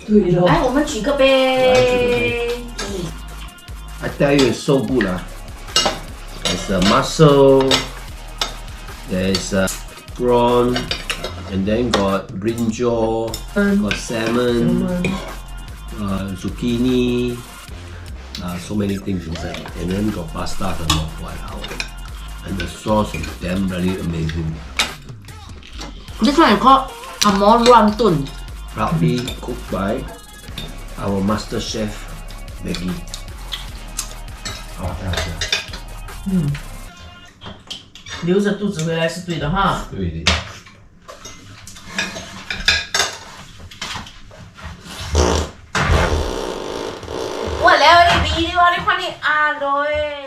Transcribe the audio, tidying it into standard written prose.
对咯。来，我们举个杯。I tell you, it's so good lah. There's a mussel, there's a prawn, and then got brinjal, got salmon, zucchini, so many things inside. And then got pasta from Wow. And the sauce is damn really amazing. This one is called Amon Rantun. Proudly cooked by our master chef, Maggie. 留着肚子回来是对的哈。对的。我แล้วนี่ดีดีว่านี่คนนี้อร่อย